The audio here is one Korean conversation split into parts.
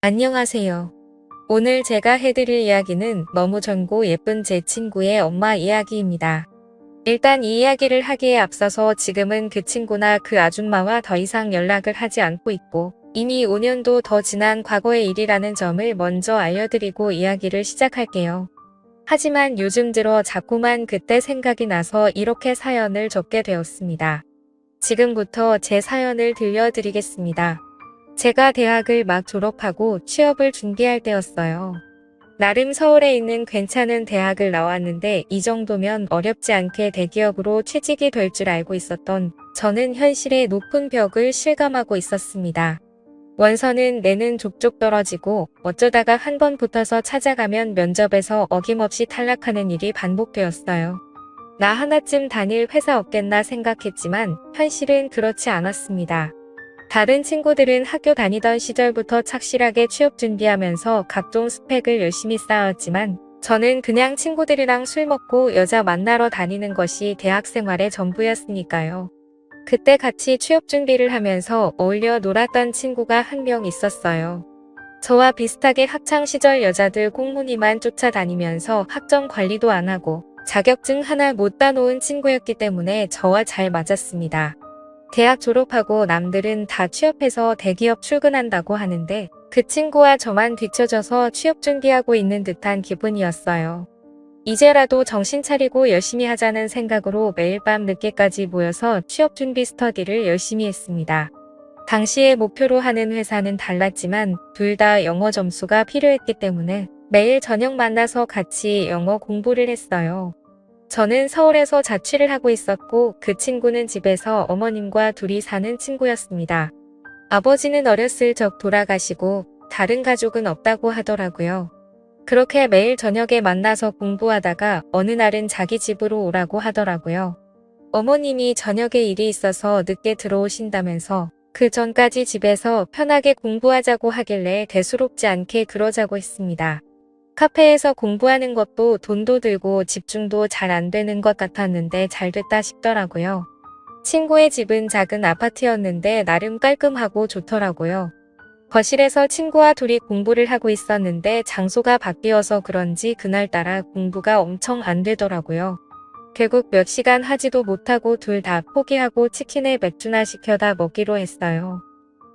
안녕하세요. 오늘 제가 해드릴 이야기는 너무 젊고 예쁜 제 친구의 엄마 이야기입니다. 일단 이 이야기를 하기에 앞서서 지금은 그 친구나 그 아줌마와 더 이상 연락을 하지 않고 있고 이미 5년도 더 지난 과거의 일이라는 점을 먼저 알려드리고 이야기를 시작할게요. 하지만 요즘 들어 자꾸만 그때 생각이 나서 이렇게 사연을 적게 되었습니다. 지금부터 제 사연을 들려드리겠습니다. 제가 대학을 막 졸업하고 취업을 준비할 때였어요. 나름 서울에 있는 괜찮은 대학을 나왔는데 이 정도면 어렵지 않게 대기업으로 취직이 될 줄 알고 있었던 저는 현실의 높은 벽을 실감하고 있었습니다. 원서는 내는 족족 떨어지고 어쩌다가 한 번 붙어서 찾아가면 면접에서 어김없이 탈락하는 일이 반복되었어요. 나 하나쯤 다닐 회사 없겠나 생각했지만 현실은 그렇지 않았습니다. 다른 친구들은 학교 다니던 시절부터 착실하게 취업 준비하면서 각종 스펙을 열심히 쌓았지만 저는 그냥 친구들이랑 술 먹고 여자 만나러 다니는 것이 대학 생활의 전부였으니까요. 그때 같이 취업 준비를 하면서 어울려 놀았던 친구가 한 명 있었어요. 저와 비슷하게 학창시절 여자들 꽁무니만 쫓아다니면서 학점 관리도 안 하고 자격증 하나 못 따놓은 친구였기 때문에 저와 잘 맞았습니다. 대학 졸업하고 남들은 다 취업해서 대기업 출근한다고 하는데 그 친구와 저만 뒤처져서 취업 준비하고 있는 듯한 기분이었어요. 이제라도 정신 차리고 열심히 하자는 생각으로 매일 밤 늦게까지 모여서 취업 준비 스터디를 열심히 했습니다. 당시에 목표로 하는 회사는 달랐지만 둘 다 영어 점수가 필요했기 때문에 매일 저녁 만나서 같이 영어 공부를 했어요. 저는 서울에서 자취를 하고 있었고 그 친구는 집에서 어머님과 둘이 사는 친구였습니다. 아버지는 어렸을 적 돌아가시고 다른 가족은 없다고 하더라고요. 그렇게 매일 저녁에 만나서 공부하다가 어느 날은 자기 집으로 오라고 하더라고요. 어머님이 저녁에 일이 있어서 늦게 들어오신다면서 그 전까지 집에서 편하게 공부하자고 하길래 대수롭지 않게 그러자고 했습니다. 카페에서 공부하는 것도 돈도 들고 집중도 잘 안 되는 것 같았는데 잘 됐다 싶더라고요. 친구의 집은 작은 아파트였는데 나름 깔끔하고 좋더라고요. 거실에서 친구와 둘이 공부를 하고 있었는데 장소가 바뀌어서 그런지 그날따라 공부가 엄청 안 되더라고요. 결국 몇 시간 하지도 못하고 둘 다 포기하고 치킨에 맥주나 시켜다 먹기로 했어요.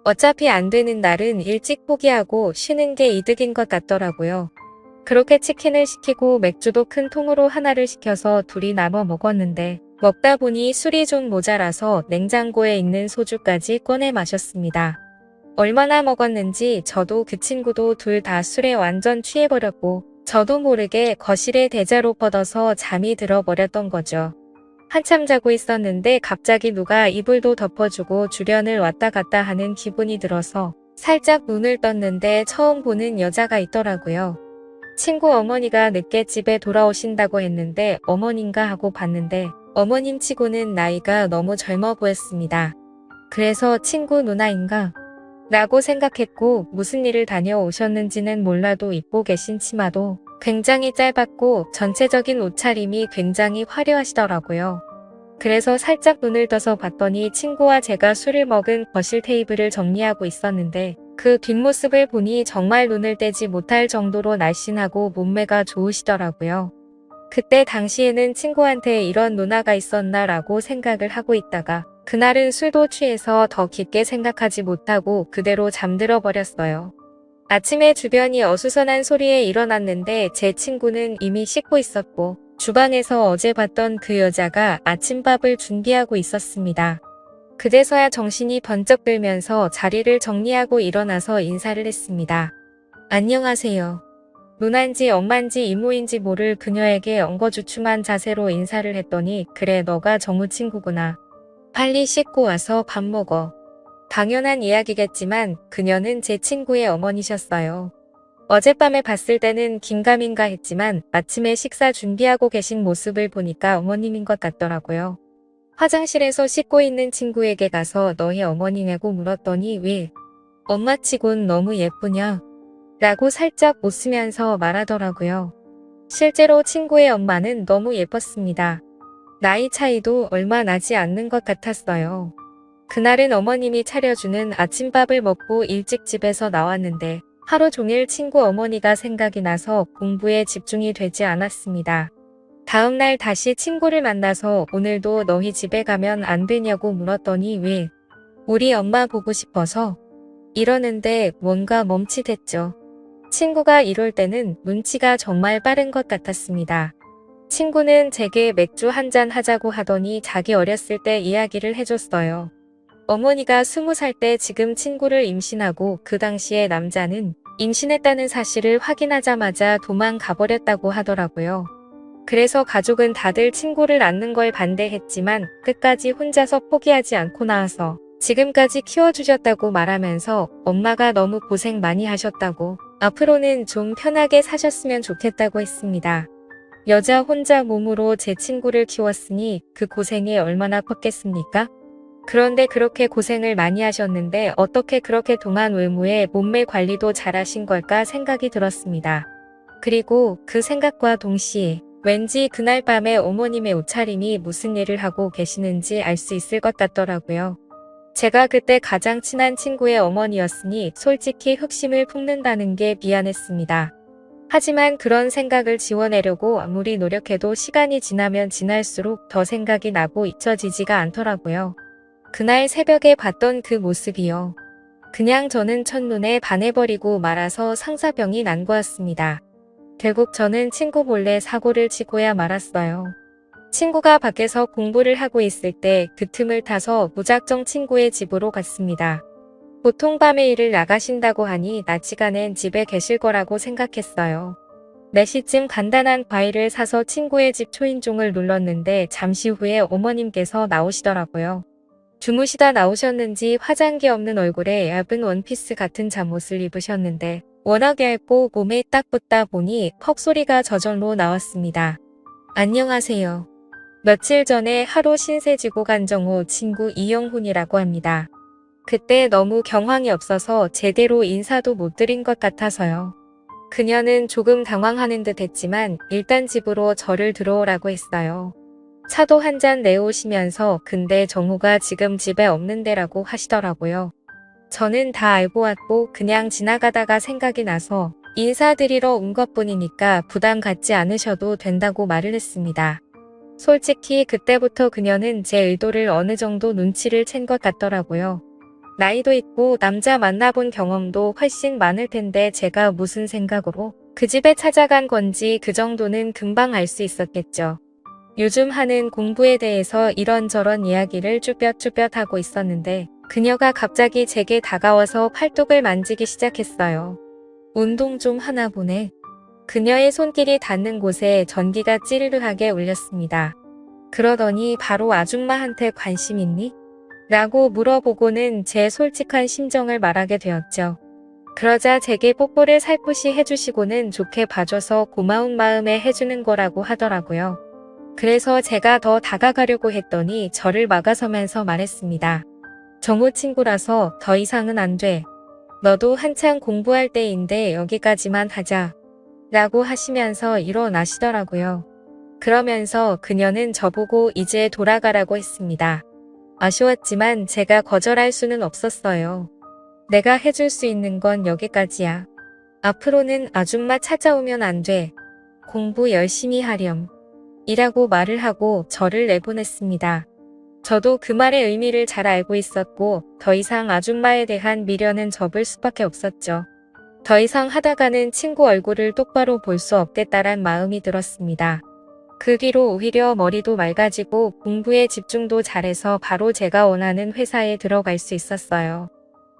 어차피 안 되는 날은 일찍 포기하고 쉬는 게 이득인 것 같더라고요. 그렇게 치킨을 시키고 맥주도 큰 통으로 하나를 시켜서 둘이 나눠 먹었는데 먹다 보니 술이 좀 모자라서 냉장고에 있는 소주까지 꺼내 마셨습니다. 얼마나 먹었는지 저도 그 친구도 둘 다 술에 완전 취해버렸고 저도 모르게 거실에 대자로 뻗어서 잠이 들어버렸던 거죠. 한참 자고 있었는데 갑자기 누가 이불도 덮어주고 주변을 왔다 갔다 하는 기분이 들어서 살짝 눈을 떴는데 처음 보는 여자가 있더라고요. 친구 어머니가 늦게 집에 돌아오신다고 했는데 어머님가 하고 봤는데 어머님 치고는 나이가 너무 젊어 보였습니다. 그래서 친구 누나인가? 라고 생각했고 무슨 일을 다녀오셨는지는 몰라도 입고 계신 치마도 굉장히 짧았고 전체적인 옷차림이 굉장히 화려하시더라고요. 그래서 살짝 눈을 떠서 봤더니 친구와 제가 술을 먹은 거실 테이블을 정리하고 있었는데 그 뒷모습을 보니 정말 눈을 떼지 못할 정도로 날씬하고 몸매가 좋으시더라고요. 그때 당시에는 친구한테 이런 누나가 있었나 라고 생각을 하고 있다가 그날은 술도 취해서 더 깊게 생각하지 못하고 그대로 잠들어 버렸어요. 아침에 주변이 어수선한 소리에 일어났는데 제 친구는 이미 씻고 있었고 주방에서 어제 봤던 그 여자가 아침밥을 준비하고 있었습니다. 그제서야 정신이 번쩍 들면서 자리를 정리하고 일어나서 인사를 했습니다. 안녕하세요. 누난지 엄만지 이모인지 모를 그녀에게 엉거주춤한 자세로 인사를 했더니 그래 너가 정우 친구구나. 빨리 씻고 와서 밥 먹어. 당연한 이야기겠지만 그녀는 제 친구의 어머니셨어요. 어젯밤에 봤을 때는 긴가민가 했지만 아침에 식사 준비하고 계신 모습을 보니까 어머님인 것 같더라고요. 화장실에서 씻고 있는 친구에게 가서 너희 어머니냐고 물었더니 왜? 엄마치곤 너무 예쁘냐? 라고 살짝 웃으면서 말하더라고요. 실제로 친구의 엄마는 너무 예뻤습니다. 나이 차이도 얼마 나지 않는 것 같았어요. 그날은 어머님이 차려주는 아침밥을 먹고 일찍 집에서 나왔는데 하루 종일 친구 어머니가 생각이 나서 공부에 집중이 되지 않았습니다. 다음날 다시 친구를 만나서 오늘도 너희 집에 가면 안 되냐고 물었더니 왜? 우리 엄마 보고 싶어서 이러는데 뭔가 멈칫했죠. 친구가 이럴 때는 눈치가 정말 빠른 것 같았습니다. 친구는 제게 맥주 한잔 하자고 하더니 자기 어렸을 때 이야기를 해줬어요. 어머니가 20살 때 지금 친구를 임신하고 그 당시에 남자는 임신했다는 사실을 확인하자마자 도망가버렸다고 하더라고요. 그래서 가족은 다들 친구를 낳는 걸 반대했지만 끝까지 혼자서 포기하지 않고 나와서 지금까지 키워주셨다고 말하면서 엄마가 너무 고생 많이 하셨다고 앞으로는 좀 편하게 사셨으면 좋겠다고 했습니다. 여자 혼자 몸으로 제 친구를 키웠으니 그 고생이 얼마나 컸겠습니까? 그런데 그렇게 고생을 많이 하셨는데 어떻게 그렇게 동안 외모에 몸매 관리도 잘하신 걸까 생각이 들었습니다. 그리고 그 생각과 동시에 왠지 그날 밤에 어머님의 옷차림이 무슨 일을 하고 계시는지 알 수 있을 것 같더라고요. 제가 그때 가장 친한 친구의 어머니였으니 솔직히 흑심을 품는다는 게 미안했습니다. 하지만 그런 생각을 지워내려고 아무리 노력해도 시간이 지나면 지날수록 더 생각이 나고 잊혀지지가 않더라고요. 그날 새벽에 봤던 그 모습이요. 그냥 저는 첫눈에 반해버리고 말아서 상사병이 난 거였습니다. 결국 저는 친구 몰래 사고를 치고야 말았어요. 친구가 밖에서 공부를 하고 있을 때 그 틈을 타서 무작정 친구의 집으로 갔습니다. 보통 밤에 일을 나가신다고 하니 낮 시간엔 집에 계실 거라고 생각했어요. 4시쯤 간단한 과일을 사서 친구의 집 초인종을 눌렀는데 잠시 후에 어머님께서 나오시더라고요. 주무시다 나오셨는지 화장기 없는 얼굴에 얇은 원피스 같은 잠옷을 입으셨는데 워낙 얇고 몸에 딱 붙다 보니 퍽 소리가 저절로 나왔습니다. 안녕하세요. 며칠 전에 하루 신세 지고 간 정호 친구 이영훈이라고 합니다. 그때 너무 경황이 없어서 제대로 인사도 못 드린 것 같아서요. 그녀는 조금 당황하는 듯 했지만 일단 집으로 저를 들어오라고 했어요. 차도 한 잔 내오시면서 근데 정호가 지금 집에 없는데라고 하시더라고요. 저는 다 알고 왔고 그냥 지나가다가 생각이 나서 인사드리러 온 것뿐이니까 부담 갖지 않으셔도 된다고 말을 했습니다. 솔직히 그때부터 그녀는 제 의도를 어느 정도 눈치를 챈 것 같더라고요. 나이도 있고 남자 만나본 경험도 훨씬 많을 텐데 제가 무슨 생각으로 그 집에 찾아간 건지 그 정도는 금방 알 수 있었겠죠. 요즘 하는 공부에 대해서 이런저런 이야기를 쭈뼛쭈뼛 하고 있었는데 그녀가 갑자기 제게 다가와서 팔뚝을 만지기 시작했어요. 운동 좀 하나 보네. 그녀의 손길이 닿는 곳에 전기가 찌르르하게 울렸습니다. 그러더니 바로 아줌마한테 관심 있니? 라고 물어보고는 제 솔직한 심정을 말하게 되었죠. 그러자 제게 뽀뽀를 살포시 해주시고는 좋게 봐줘서 고마운 마음에 해주는 거라고 하더라고요. 그래서 제가 더 다가가려고 했더니 저를 막아서면서 말했습니다. 정호 친구라서 더 이상은 안 돼. 너도 한창 공부할 때인데 여기까지만 하자. 라고 하시면서 일어나시더라고요. 그러면서 그녀는 저보고 이제 돌아가라고 했습니다. 아쉬웠지만 제가 거절할 수는 없었어요. 내가 해줄 수 있는 건 여기까지야. 앞으로는 아줌마 찾아오면 안 돼. 공부 열심히 하렴. 이라고 말을 하고 저를 내보냈습니다. 저도 그 말의 의미를 잘 알고 있었고 더 이상 아줌마에 대한 미련은 접을 수밖에 없었죠. 더 이상 하다가는 친구 얼굴을 똑바로 볼 수 없겠다란 마음이 들었습니다. 그 뒤로 오히려 머리도 맑아지고 공부에 집중도 잘해서 바로 제가 원하는 회사에 들어갈 수 있었어요.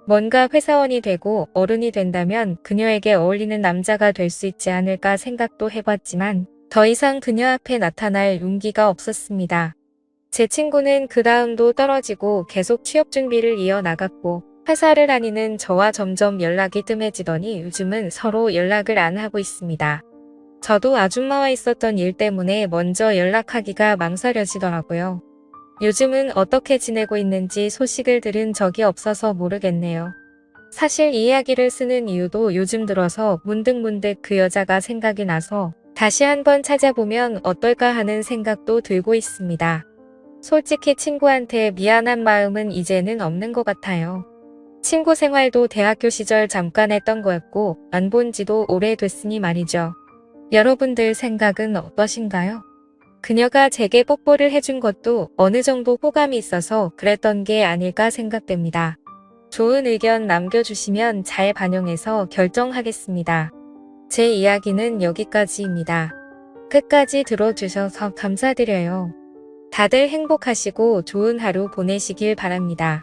뭔가 회사원이 되고 어른이 된다면 그녀에게 어울리는 남자가 될 수 있지 않을까 생각도 해봤지만 더 이상 그녀 앞에 나타날 용기가 없었습니다. 제 친구는 그 다음도 떨어지고 계속 취업 준비를 이어나갔고 회사를 다니는 저와 점점 연락이 뜸해지더니 요즘은 서로 연락을 안 하고 있습니다. 저도 아줌마와 있었던 일 때문에 먼저 연락하기가 망설여지더라고요. 요즘은 어떻게 지내고 있는지 소식을 들은 적이 없어서 모르겠네요. 사실 이 이야기를 쓰는 이유도 요즘 들어서 문득문득 그 여자가 생각이 나서 다시 한번 찾아보면 어떨까 하는 생각도 들고 있습니다. 솔직히 친구한테 미안한 마음은 이제는 없는 것 같아요. 친구 생활도 대학교 시절 잠깐 했던 거였고 안 본 지도 오래됐으니 말이죠. 여러분들 생각은 어떠신가요? 그녀가 제게 뽀뽀를 해준 것도 어느 정도 호감이 있어서 그랬던 게 아닐까 생각됩니다. 좋은 의견 남겨주시면 잘 반영해서 결정하겠습니다. 제 이야기는 여기까지입니다. 끝까지 들어주셔서 감사드려요. 다들 행복하시고 좋은 하루 보내시길 바랍니다.